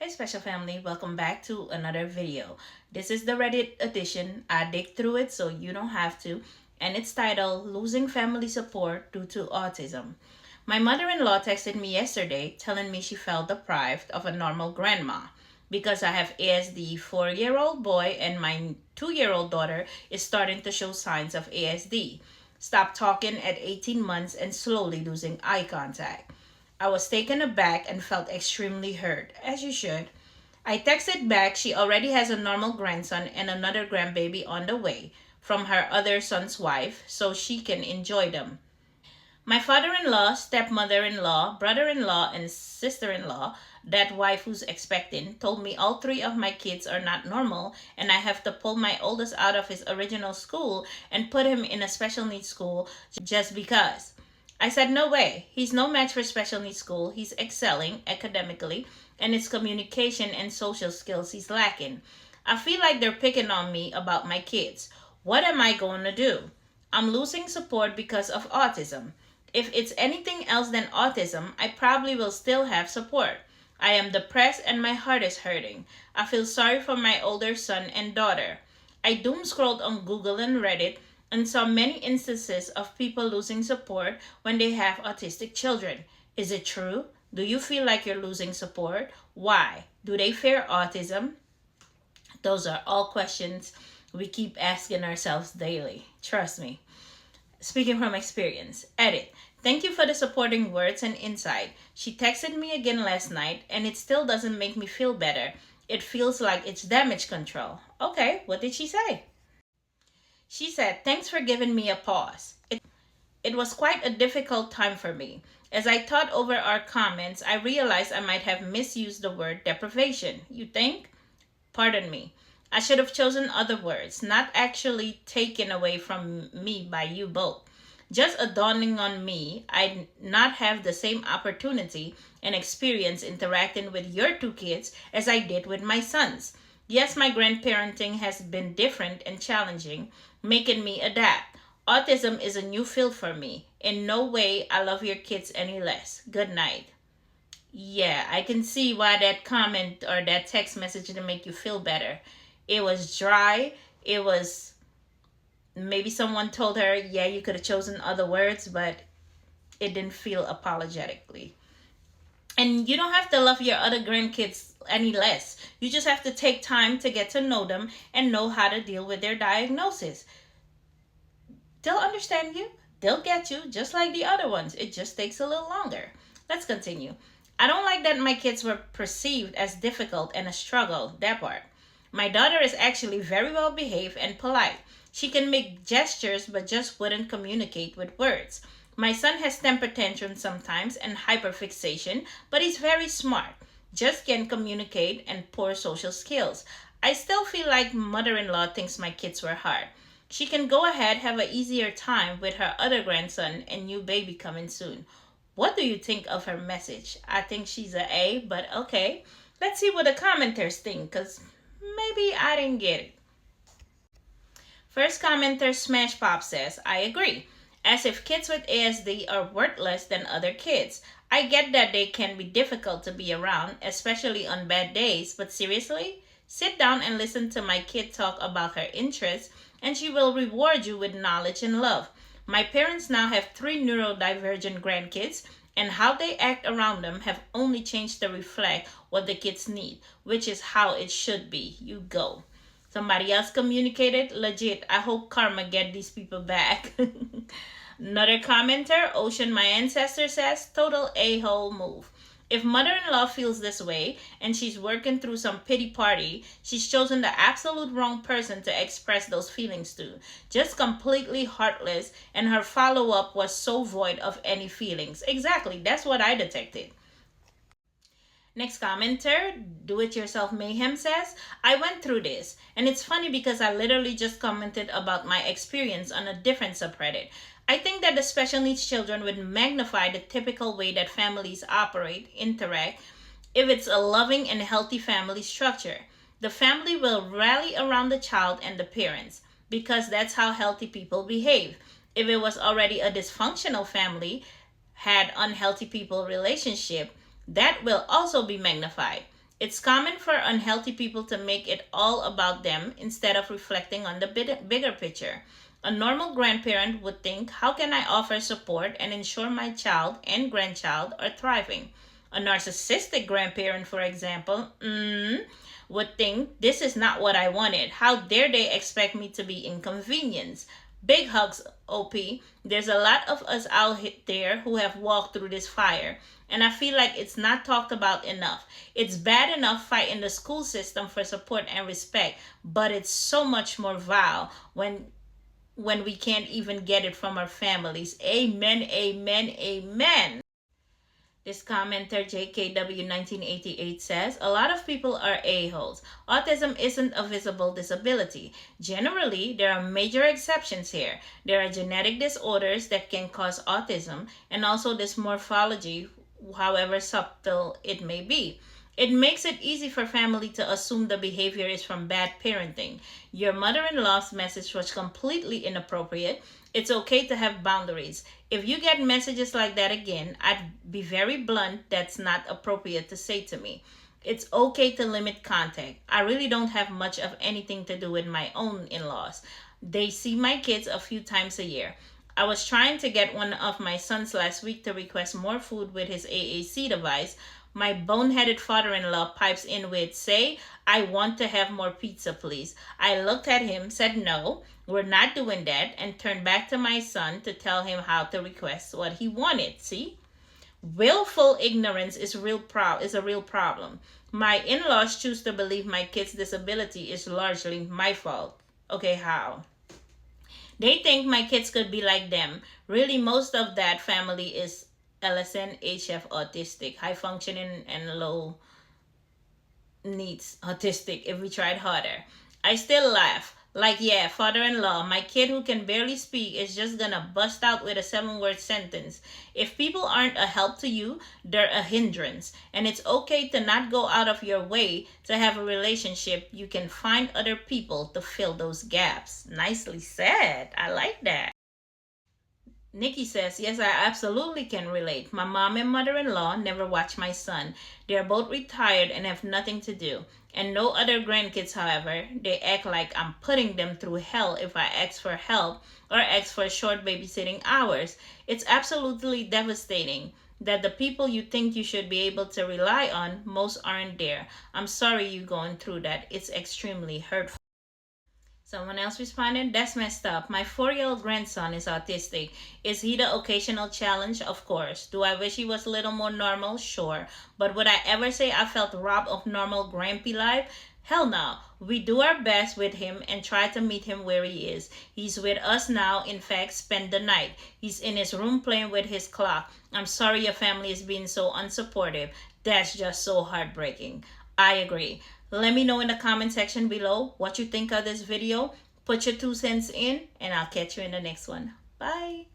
Hey special family, welcome back to another video. This is the Reddit edition. I dig through it so you don't have to, and it's titled Losing Family Support Due to Autism. My mother-in-law texted me yesterday telling me she felt deprived of a normal grandma because I have ASD 4-year-old boy and my 2-year-old daughter is starting to show signs of ASD. Stopped talking at 18 months and slowly losing eye contact. I was taken aback and felt extremely hurt, as you should. I texted back she already has a normal grandson and another grandbaby on the way from her other son's wife, so she can enjoy them. My father in law, stepmother in law, brother in law, and sister in law, that wife who's expecting, told me all three of my kids are not normal and I have to pull my oldest out of his original school and put him in a special needs school just because. I said, no way. He's no match for special needs school. He's excelling academically, and it's communication and social skills he's lacking. I feel like they're picking on me about my kids. What am I going to do? I'm losing support because of autism. If it's anything else than autism, I probably will still have support. I am depressed and my heart is hurting. I feel sorry for my older son and daughter. I doom scrolled on Google and Reddit and saw many instances of people losing support when they have autistic children. Is it true? Do you feel like you're losing support? Why? Do they fear autism? Those are all questions we keep asking ourselves daily. Trust me. Speaking from experience. Edit. Thank you for the supporting words and insight. She texted me again last night and it still doesn't make me feel better. It feels like it's damage control. Okay, what did she say? She said, thanks for giving me a pause. It was quite a difficult time for me. As I thought over our comments, I realized I might have misused the word deprivation. You think? Pardon me. I should have chosen other words, not actually taken away from me by you both. Just a dawning on me, I'd not have the same opportunity and experience interacting with your two kids as I did with my sons. Yes, my grandparenting has been different and challenging, making me adapt. Autism is a new field for me. In no way I love your kids any less. Good night. Yeah, I can see why that comment or that text message didn't make you feel better. It was dry. It was maybe someone told her, yeah, you could have chosen other words, but it didn't feel apologetically. And you don't have to love your other grandkids any less. You just have to take time to get to know them and know how to deal with their diagnosis. They'll understand you. They'll get you just like the other ones. It just takes a little longer. Let's continue. I don't like that my kids were perceived as difficult and a struggle, that part. My daughter is actually very well behaved and polite. She can make gestures but just wouldn't communicate with words. My son has temper tantrums sometimes and hyperfixation, but he's very smart. Just can't communicate and poor social skills. I still feel like mother-in-law thinks my kids were hard. She can go ahead have an easier time with her other grandson and new baby coming soon. What do you think of her message? I think she's a A, but okay. Let's see what the commenters think, because maybe I didn't get it. First commenter Smash Pop says, I agree. As if kids with ASD are worthless than other kids. I get that they can be difficult to be around, especially on bad days, but seriously? Sit down and listen to my kid talk about her interests, and she will reward you with knowledge and love. My parents now have 3 neurodivergent grandkids, and how they act around them have only changed to reflect what the kids need, which is how it should be. You go. Somebody else communicated. Legit. I hope karma get these people back. Another commenter, Ocean My Ancestor, says, total a-hole move. If mother-in-law feels this way and she's working through some pity party, she's chosen the absolute wrong person to express those feelings to. Just completely heartless, and her follow-up was so void of any feelings. Exactly, that's what I detected. Next commenter, Do It Yourself Mayhem, says, I went through this, and it's funny because I literally just commented about my experience on a different subreddit. I think that the special needs children would magnify the typical way that families operate, interact, if it's a loving and healthy family structure. The family will rally around the child and the parents, because that's how healthy people behave. If it was already a dysfunctional family, had unhealthy people relationship, that will also be magnified. It's common for unhealthy people to make it all about them instead of reflecting on the bigger picture. A normal grandparent would think, how can I offer support and ensure my child and grandchild are thriving? A narcissistic grandparent, for example, would think, this is not what I wanted. How dare they expect me to be inconvenienced? Big hugs, OP. There's a lot of us out there who have walked through this fire, and I feel like it's not talked about enough. It's bad enough fighting the school system for support and respect, but it's so much more vile when we can't even get it from our families. Amen, amen, amen. This commenter, JKW1988, says, a lot of people are a-holes. Autism isn't a visible disability. Generally, there are major exceptions here. There are genetic disorders that can cause autism, and also this morphology, however subtle it may be. It makes it easy for family to assume the behavior is from bad parenting. Your mother-in-law's message was completely inappropriate. It's okay to have boundaries. If you get messages like that again, I'd be very blunt. That's not appropriate to say to me. It's okay to limit contact. I really don't have much of anything to do with my own in-laws. They see my kids a few times a year. I was trying to get one of my sons last week to request more food with his AAC device. My boneheaded father-in-law pipes in with, say, I want to have more pizza, please. I looked at him, said no, we're not doing that, and turned back to my son to tell him how to request what he wanted. See? Willful ignorance is a real problem. My in-laws choose to believe my kid's disability is largely my fault. Okay, how? They think my kids could be like them. Really, most of that family is LSN, HF autistic, high functioning and low needs autistic if we tried harder. I still laugh. Like, yeah, father-in-law, my kid who can barely speak is just gonna bust out with a 7-word sentence. If people aren't a help to you, they're a hindrance. And it's okay to not go out of your way to have a relationship. You can find other people to fill those gaps. Nicely said. I like that. Nikki says, yes, I absolutely can relate. My mom and mother-in-law never watch my son. They are both retired and have nothing to do. And no other grandkids, however. They act like I'm putting them through hell if I ask for help or ask for short babysitting hours. It's absolutely devastating that the people you think you should be able to rely on, most aren't there. I'm sorry you're going through that. It's extremely hurtful. Someone else responded, that's messed up. My 4-year-old grandson is autistic. Is he the occasional challenge? Of course. Do I wish he was a little more normal? Sure. But would I ever say I felt robbed of normal grampy life? Hell no. We do our best with him and try to meet him where he is. He's with us now, in fact, spend the night. He's in his room playing with his clock. I'm sorry your family is being so unsupportive. That's just so heartbreaking. I agree. Let me know in the comment section below what you think of this video. Put your 2 cents in, and I'll catch you in the next one. Bye.